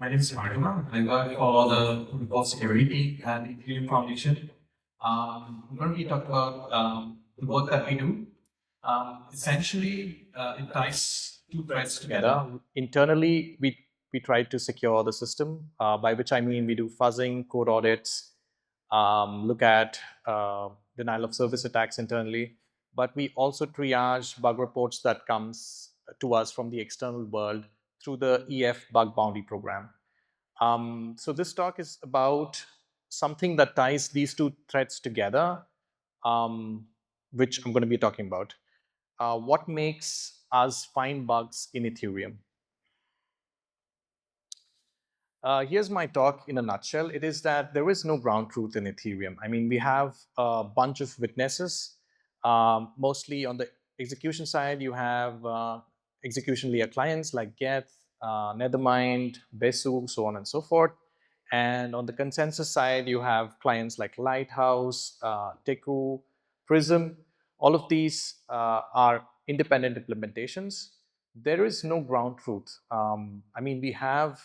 My name is Bhargava. I work for the report security at the Ethereum Foundation. I'm going to be talking about the work that we do. Essentially, it ties two threads together. Internally, we try to secure the system, by which I mean we do fuzzing, code audits, look at denial of service attacks internally, but we also triage bug reports that comes to us from the external world through the EF bug bounty program. So this talk is about something that ties these two threads together, um, which I'm going to be talking about. What makes us find bugs in Ethereum? Here's my talk in a nutshell. It is that there is no ground truth in Ethereum. I mean, we have a bunch of witnesses. Mostly on the execution side, you have execution layer clients like Geth, Nethermind, Besu, so on and so forth. And on the consensus side, you have clients like Lighthouse, Deku, Prism. All of these are independent implementations. There is no ground truth. I mean, we have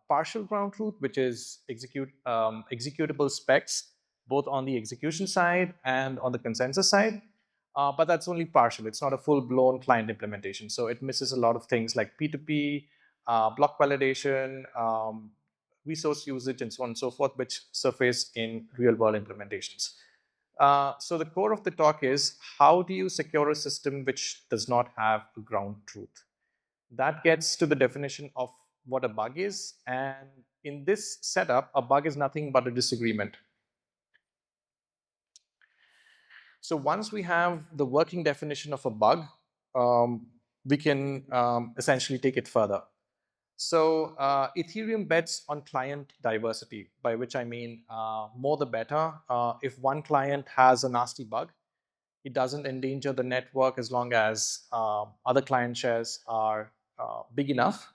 partial ground truth, which is executable specs, both on the execution side and on the consensus side. But that's only partial. It's not a full-blown client implementation. So it misses a lot of things like P2P, block validation, resource usage, and so on and so forth, which surface in real-world implementations. So the core of the talk is, how do you secure a system which does not have a ground truth? That gets to the definition of what a bug is. And in this setup, a bug is nothing but a disagreement. So once we have the working definition of a bug, we can essentially take it further. So Ethereum bets on client diversity, by which I mean more the better. If one client has a nasty bug, it doesn't endanger the network as long as other client shares are big enough,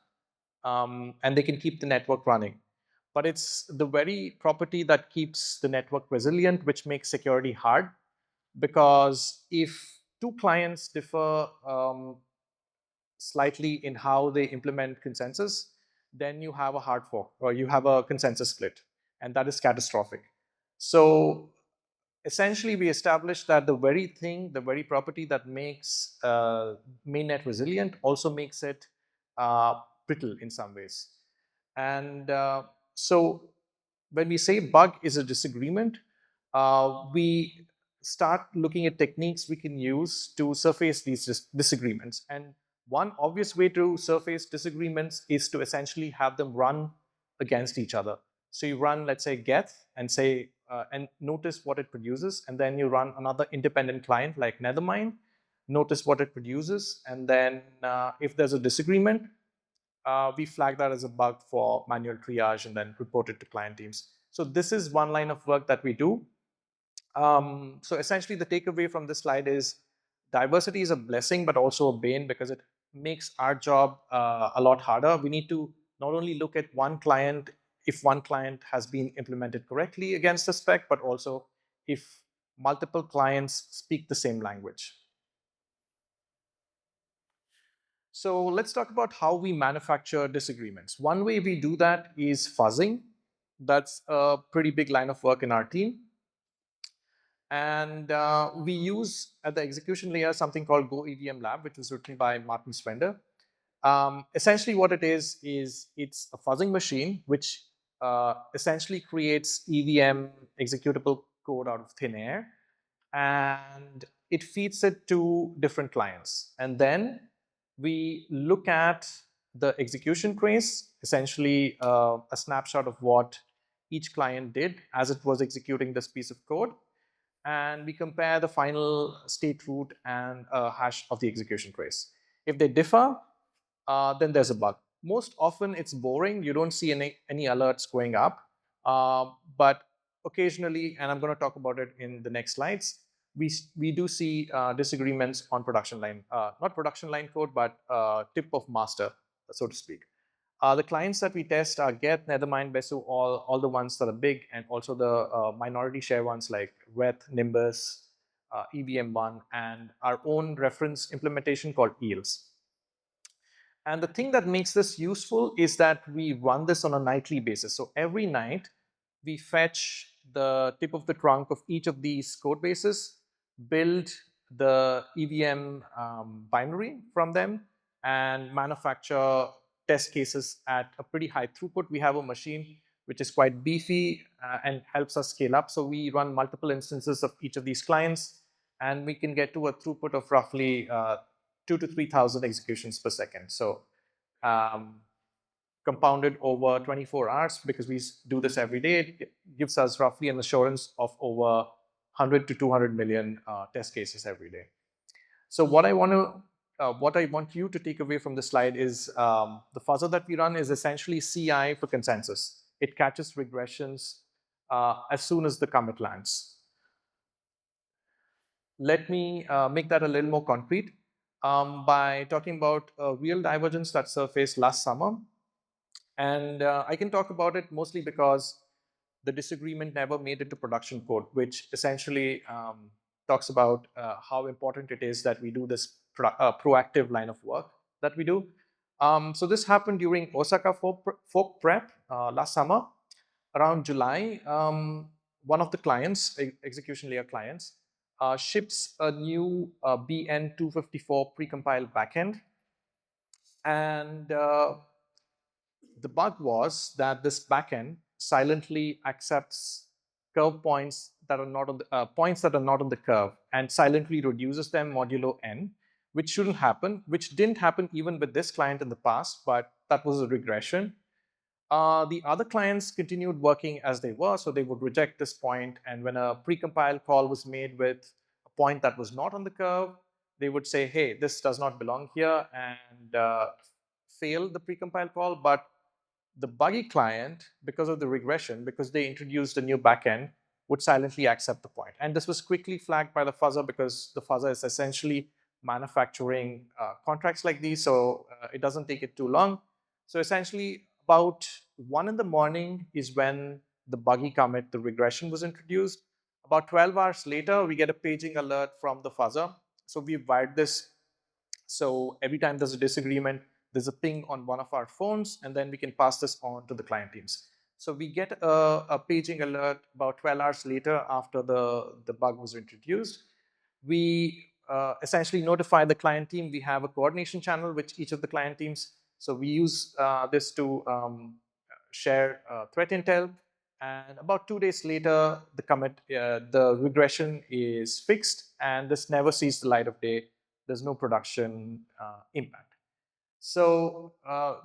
and they can keep the network running. But it's the very property that keeps the network resilient, which makes security hard. Because if two clients differ slightly in how they implement consensus, then you have a hard fork or you have a consensus split, and that is catastrophic. So essentially, we established that the very property that makes mainnet resilient also makes it brittle in some ways. And so when we say bug is a disagreement, we start looking at techniques we can use to surface these disagreements. And one obvious way to surface disagreements is to essentially have them run against each other. So you run, let's say, Geth and say, and notice what it produces. And then you run another independent client like Nethermind, notice what it produces. And then if there's a disagreement, we flag that as a bug for manual triage and then report it to client teams. So this is one line of work that we do. So essentially, the takeaway from this slide is diversity is a blessing, but also a bane, because it makes our job a lot harder. We need to not only look at one client, if one client has been implemented correctly against the spec, but also if multiple clients speak the same language. So let's talk about how we manufacture disagreements. One way we do that is fuzzing. That's a pretty big line of work in our team. And we use at the execution layer something called Go EVM Lab, which was written by Martin Swender. Essentially, what it is it's a fuzzing machine which essentially creates EVM executable code out of thin air, and it feeds it to different clients. And then we look at the execution trace, essentially a snapshot of what each client did as it was executing this piece of code. And we compare the final state root and a hash of the execution trace. If they differ, then there's a bug. Most often it's boring. You don't see any alerts going up. But occasionally, and I'm going to talk about it in the next slides, we do see disagreements on production line, not production line code, but tip of master, so to speak. The clients that we test are Geth, Nethermind, Besu, all the ones that are big, and also the minority share ones like Reth, Nimbus, EVM1, and our own reference implementation called EELS. And the thing that makes this useful is that we run this on a nightly basis. So every night, we fetch the tip of the trunk of each of these code bases, build the EVM binary from them, and manufacture test cases at a pretty high throughput. We have a machine which is quite beefy and helps us scale up. So we run multiple instances of each of these clients, and we can get to a throughput of roughly 2 to 3,000 executions per second. So um, compounded over 24 hours, because we do this every day, it gives us roughly an assurance of over 100 to 200 million test cases every day. So what I want you to take away from this slide is the fuzzer that we run is essentially CI for consensus. It catches regressions as soon as the commit lands. Let me make that a little more concrete by talking about a real divergence that surfaced last summer. And I can talk about it mostly because the disagreement never made it to production code, which essentially talks about how important it is that we do this proactive line of work that we do. So this happened during Osaka Folk Prep last summer. Around July, one of the clients, execution layer clients, ships a new BN254 precompiled backend. And the bug was that this backend silently accepts curve points that are not on the points that are not on the curve and silently reduces them modulo n, which shouldn't happen, which didn't happen even with this client in the past, but that was a regression. The other clients continued working as they were, so they would reject this point, and when a precompile call was made with a point that was not on the curve, they would say, hey, this does not belong here, and fail the precompile call. But the buggy client, because of the regression, because they introduced a new backend, would silently accept the point. And this was quickly flagged by the fuzzer, because the fuzzer is essentially manufacturing contracts like these, so it doesn't take it too long. So essentially, about 1 in the morning is when the buggy commit, the regression, was introduced. About 12 hours later, we get a paging alert from the fuzzer. So we've wired this. So every time there's a disagreement, there's a ping on one of our phones, and then we can pass this on to the client teams. So we get a paging alert about 12 hours later after the bug was introduced. We essentially notify the client team. We have a coordination channel with each of the client teams. So we use this to share threat intel. And about 2 days later, the regression is fixed, and this never sees the light of day. There's no production impact. So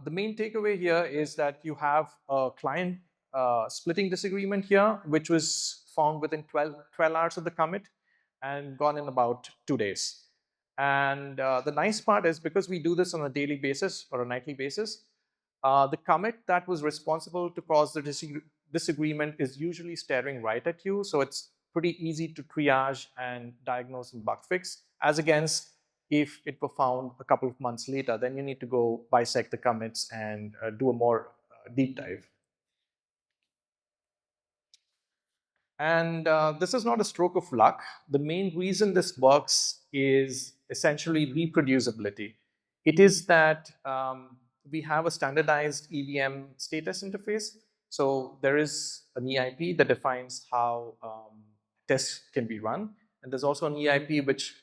the main takeaway here is that you have a client splitting disagreement here, which was found within 12 hours of the commit and gone in about 2 days. And the nice part is, because we do this on a daily basis or a nightly basis, the commit that was responsible to cause the disagreement is usually staring right at you. So it's pretty easy to triage and diagnose and bug fix, as against if it were found a couple of months later, then you need to go bisect the commits and do a more deep dive. And this is not a stroke of luck. The main reason this works is essentially reproducibility. It is that we have a standardized EVM status interface. So there is an EIP that defines how tests can be run. And there's also an EIP which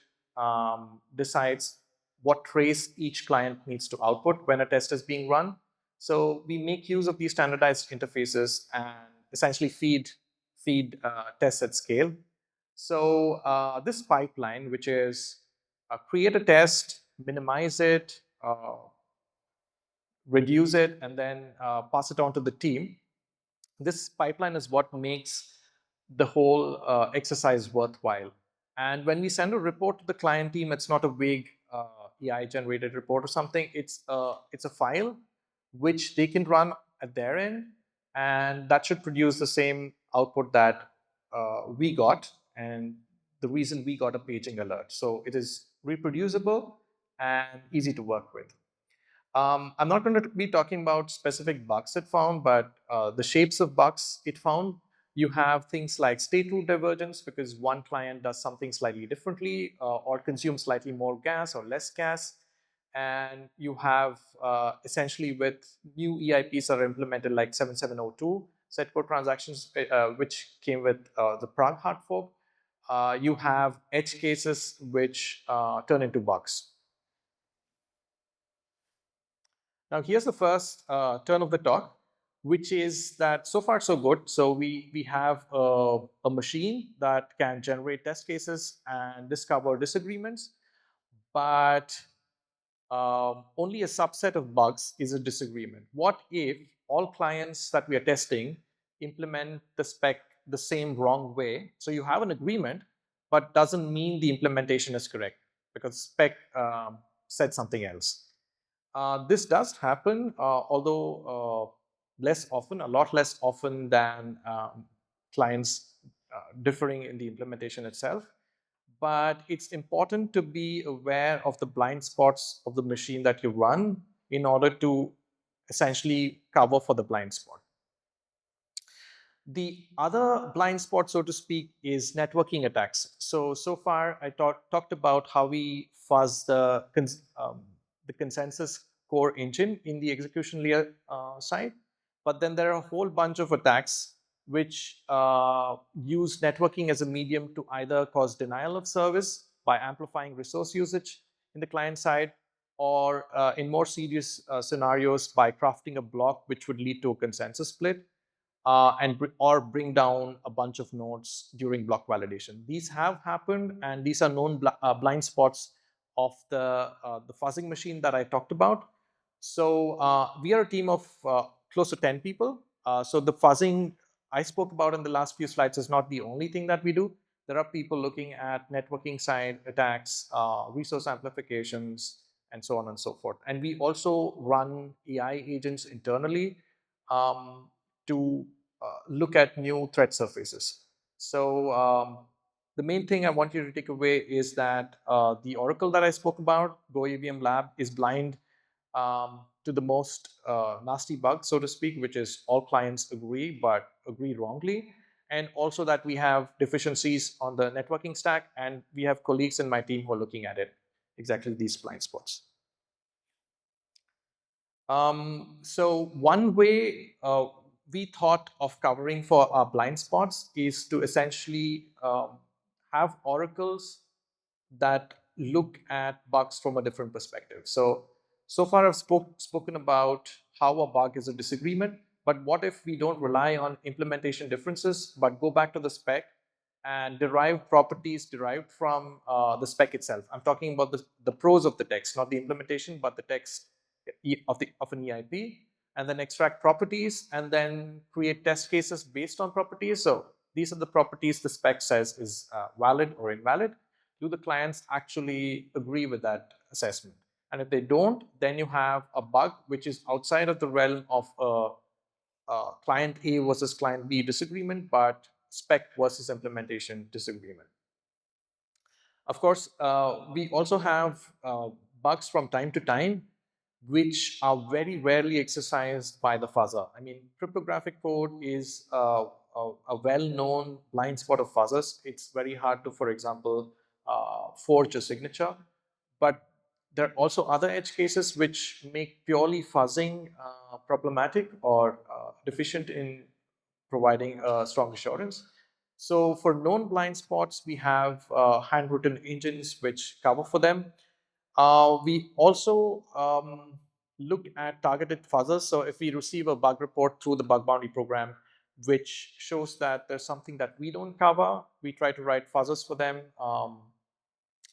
decides what trace each client needs to output when a test is being run. So we make use of these standardized interfaces and essentially feed tests at scale. So this pipeline, which is create a test, minimize it, reduce it, and then pass it on to the team. This pipeline is what makes the whole exercise worthwhile. And when we send a report to the client team, it's not a vague AI generated report or something. It's a file which they can run at their end, and that should produce the same output that we got, and the reason we got a paging alert. So it is reproducible and easy to work with. I'm not going to be talking about specific bugs it found, but the shapes of bugs it found. You have things like state rule divergence, because one client does something slightly differently or consumes slightly more gas or less gas. And you have essentially with new EIPs that are implemented like 7702 set code transactions, which came with the Prague hard fork, you have edge cases which turn into bugs. Now, here's the first turn of the talk, which is that so far so good. So we have a machine that can generate test cases and discover disagreements, but only a subset of bugs is a disagreement. What if all clients that we are testing implement the spec the same wrong way? So you have an agreement, but doesn't mean the implementation is correct because spec said something else. This does happen, although less often, a lot less often than clients differing in the implementation itself. But it's important to be aware of the blind spots of the machine that you run in order to essentially cover for the blind spot. The other blind spot, so to speak, is networking attacks. So far I talked about how we fuzz the consensus core engine in the execution layer side, but then there are a whole bunch of attacks which use networking as a medium to either cause denial of service by amplifying resource usage in the client side, or in more serious scenarios by crafting a block which would lead to a consensus split, or bring down a bunch of nodes during block validation. These have happened, and these are known blind spots of the fuzzing machine that I talked about. So we are a team of close to 10 people. So the fuzzing I spoke about in the last few slides is not the only thing that we do. There are people looking at networking side attacks, resource amplifications, and so on and so forth. And we also run AI agents internally to look at new threat surfaces. So the main thing I want you to take away is that the oracle that I spoke about, Go EVM Lab, is blind to the most nasty bug, so to speak, which is all clients agree but agree wrongly. And also that we have deficiencies on the networking stack, and we have colleagues in my team who are looking at it, exactly these blind spots. So one way we thought of covering for our blind spots is to essentially have oracles that look at bugs from a different perspective. So far I've spoken about how a bug is a disagreement, but what if we don't rely on implementation differences, but go back to the spec and derive properties derived from the spec itself? I'm talking about the prose of the text, not the implementation, but the text of an EIP, and then extract properties and then create test cases based on properties. So these are the properties the spec says is valid or invalid. Do the clients actually agree with that assessment? And if they don't, then you have a bug which is outside of the realm of client A versus client B disagreement, but spec versus implementation disagreement. Of course, we also have bugs from time to time which are very rarely exercised by the fuzzer. I mean, cryptographic code is a well-known blind spot of fuzzers. It's very hard to, for example, forge a signature. But there are also other edge cases which make purely fuzzing problematic or deficient in providing strong assurance. So for known blind spots, we have handwritten engines which cover for them. We also look at targeted fuzzers. So if we receive a bug report through the bug bounty program, which shows that there's something that we don't cover, we try to write fuzzers for them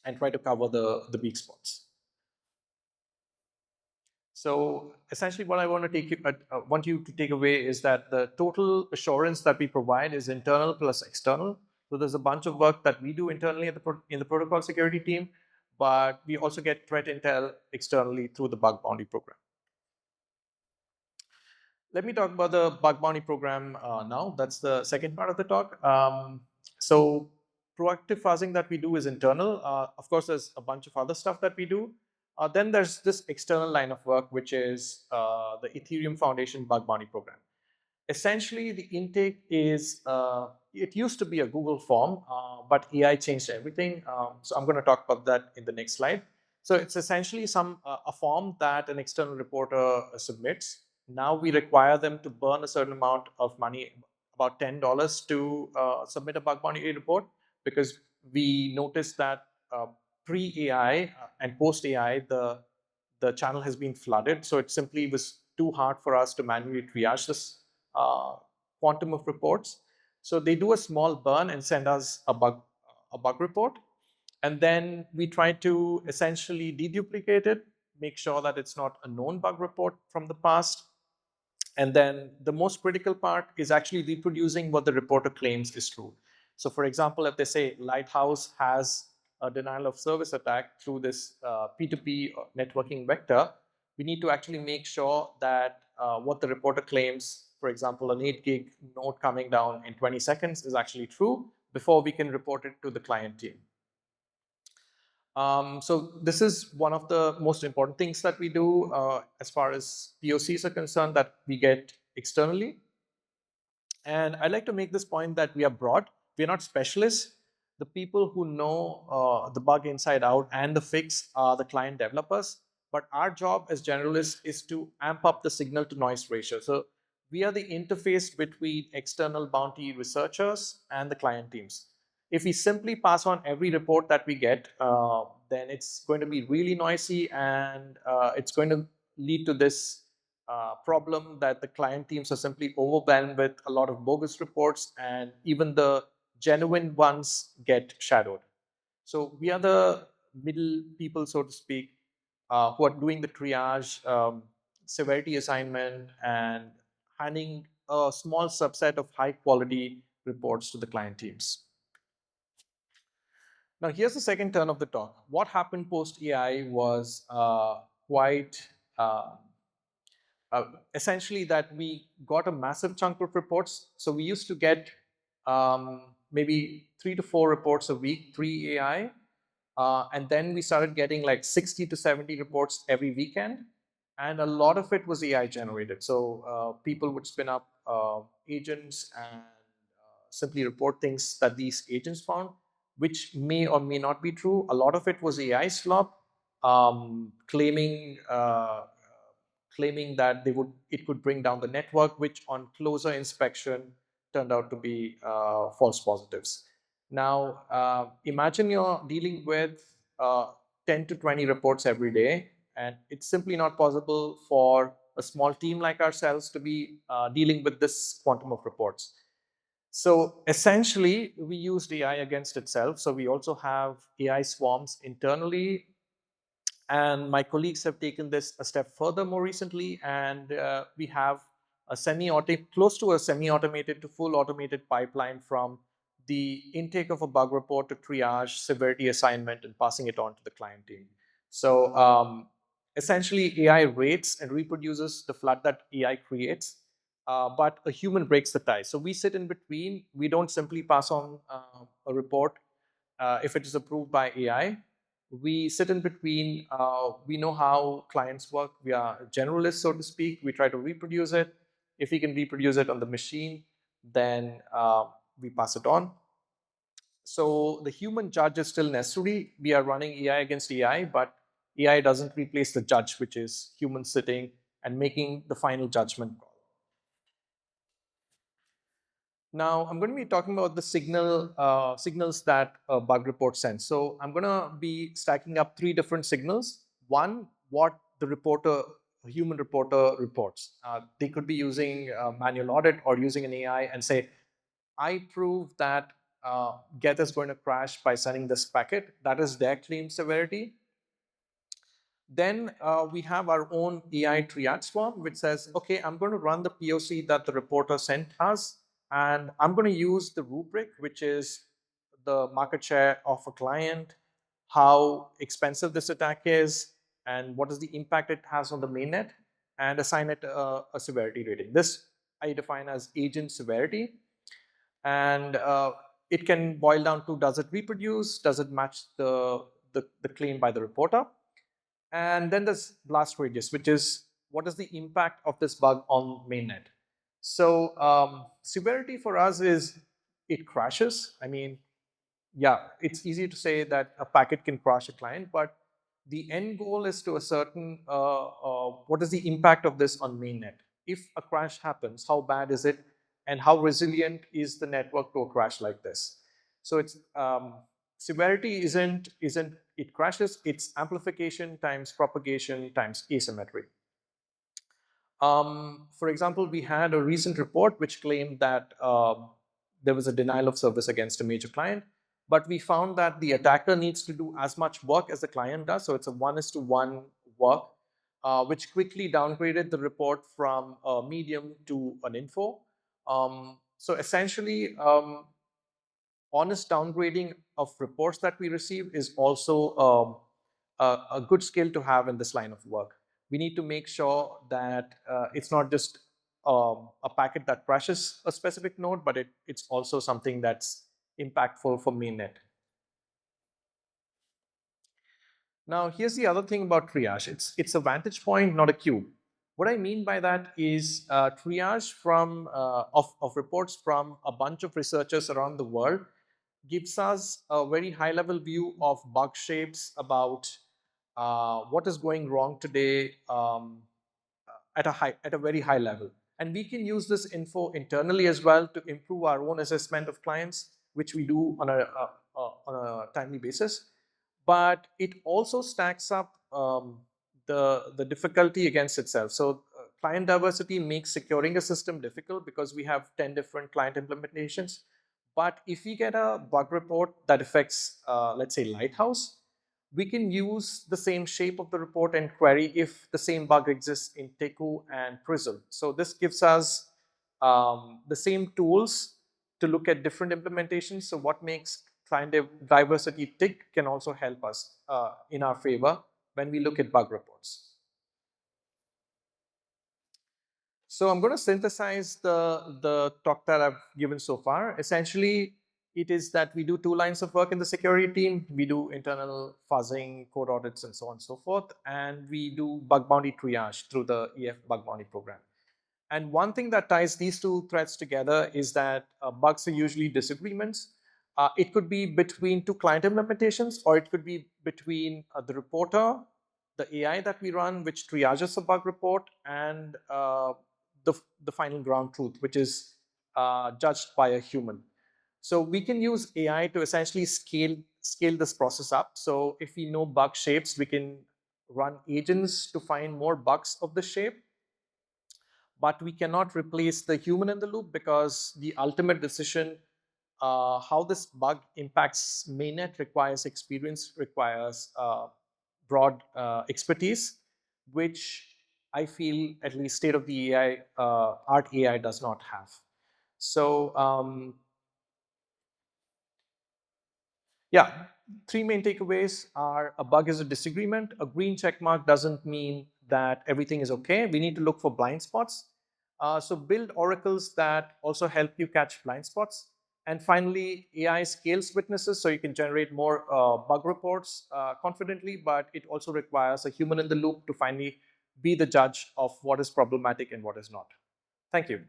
and try to cover the weak spots. So essentially what I want you to take away is that the total assurance that we provide is internal plus external. So there's a bunch of work that we do internally in the protocol security team, but we also get threat intel externally through the bug bounty program. Let me talk about the bug bounty program now. That's the second part of the talk. So proactive fuzzing that we do is internal. Of course, there's a bunch of other stuff that we do. Then there's this external line of work, which is the Ethereum Foundation bug bounty program. Essentially, the intake is, it used to be a Google form, but AI changed everything. So I'm going to talk about that in the next slide. So it's essentially a form that an external reporter submits. Now we require them to burn a certain amount of money, about $10, to submit a bug bounty report, because we noticed that pre-AI and post-AI, the channel has been flooded. So it simply was too hard for us to manually triage this quantum of reports. So they do a small burn and send us a bug report. And then we try to essentially deduplicate it, make sure that it's not a known bug report from the past. And then the most critical part is actually reproducing what the reporter claims is true. So for example, if they say Lighthouse has a denial of service attack through this P2P networking vector, we need to actually make sure that what the reporter claims, for example, an 8 gig node coming down in 20 seconds is actually true before we can report it to the client team. So this is one of the most important things that we do as far as POCs are concerned, that we get externally. And I'd like to make this point that we are broad. We're not specialists. The people who know the bug inside out and the fix are the client developers. But our job as generalists is to amp up the signal to noise ratio. So we are the interface between external bounty researchers and the client teams. If we simply pass on every report that we get, then it's going to be really noisy, and it's going to lead to this problem that the client teams are simply overwhelmed with a lot of bogus reports, and even the genuine ones get shadowed. So we are the middle people, so to speak, who are doing the triage, severity assignment, and handing a small subset of high quality reports to the client teams. Now, here's the second turn of the talk. What happened post AI was quite essentially that we got a massive chunk of reports. So we used to get maybe 3 to 4 reports a week pre-AI. And then we started getting like 60 to 70 reports every weekend. And a lot of it was AI generated. So people would spin up agents and simply report things that these agents found, which may or may not be true. A lot of it was AI slop, claiming that it could bring down the network, which on closer inspection turned out to be false positives. Now, imagine you're dealing with 10 to 20 reports every day, and it's simply not possible for a small team like ourselves to be dealing with this quantum of reports. So essentially, we used AI against itself. So we also have AI swarms internally, and my colleagues have taken this a step further more recently, and we have a close to a semi-automated to full automated pipeline from the intake of a bug report to triage, severity assignment, and passing it on to the client team. So essentially, AI rates and reproduces the flood that AI creates, but a human breaks the tie. So we sit in between. We don't simply pass on a report if it is approved by AI. We sit in between. We know how clients work. We are generalists, so to speak. We try to reproduce it. If we can reproduce it on the machine, then we pass it on. So the human judge is still necessary. We are running AI against AI, but AI doesn't replace the judge, which is human sitting and making the final judgment call. Now, I'm going to be talking about the signals that a bug report sends. So I'm going to be stacking up 3 different signals. One, what the human reporter reports. They could be using a manual audit or using an AI and say, I prove that Get is going to crash by sending this packet. That is their claim severity. Then we have our own AI triage swarm, which says, okay, I'm going to run the POC that the reporter sent us, and I'm going to use the rubric, which is the market share of a client, how expensive this attack is, and what is the impact it has on the mainnet, and assign it a severity rating. This I define as agent severity. And it can boil down to, does it reproduce? Does it match the claim by the reporter? And then there's blast radius, which is what is the impact of this bug on mainnet. So severity for us is it crashes. I mean, yeah, it's easy to say that a packet can crash a client, but the end goal is to ascertain what is the impact of this on mainnet. If a crash happens, how bad is it, and how resilient is the network to a crash like this? So it's severity isn't it crashes, it's amplification times propagation times asymmetry. For example, we had a recent report which claimed that there was a denial of service against a major client, but we found that the attacker needs to do as much work as the client does. So it's a 1:1 work, which quickly downgraded the report from a medium to an info. So essentially, honest downgrading of reports that we receive is also a good skill to have in this line of work. We need to make sure that it's not just a packet that crashes a specific node, but it's also something that's impactful for mainnet. Now, here's the other thing about triage. It's a vantage point, not a cube. What I mean by that is triage of reports from a bunch of researchers around the world gives us a very high level view of bug shapes about what is going wrong today at a very high level. And we can use this info internally as well to improve our own assessment of clients, which we do on a timely basis. But it also stacks up the difficulty against itself. So client diversity makes securing a system difficult because we have 10 different client implementations. But if we get a bug report that affects, let's say, Lighthouse, we can use the same shape of the report and query if the same bug exists in Teku and Prism. So this gives us the same tools to look at different implementations. So what makes client diversity tick can also help us in our favor when we look at bug reports. So I'm going to synthesize the talk that I've given so far. Essentially, it is that we do 2 lines of work in the security team. We do internal fuzzing, code audits, and so on and so forth. And we do bug bounty triage through the EF bug bounty program. And one thing that ties these 2 threads together is that bugs are usually disagreements. It could be between 2 client implementations, or it could be between the reporter, the AI that we run, which triages a bug report, and the final ground truth, which is judged by a human. So we can use AI to essentially scale this process up. So if we know bug shapes, we can run agents to find more bugs of the shape. But we cannot replace the human in the loop because the ultimate decision how this bug impacts mainnet requires experience, requires broad expertise, which I feel at least state of the AI, art AI does not have. So yeah, 3 main takeaways are: a bug is a disagreement. A green check mark doesn't mean that everything is okay. We need to look for blind spots. So build oracles that also help you catch blind spots. And finally, AI scales witnesses so you can generate more bug reports confidently, but it also requires a human in the loop to finally be the judge of what is problematic and what is not. Thank you.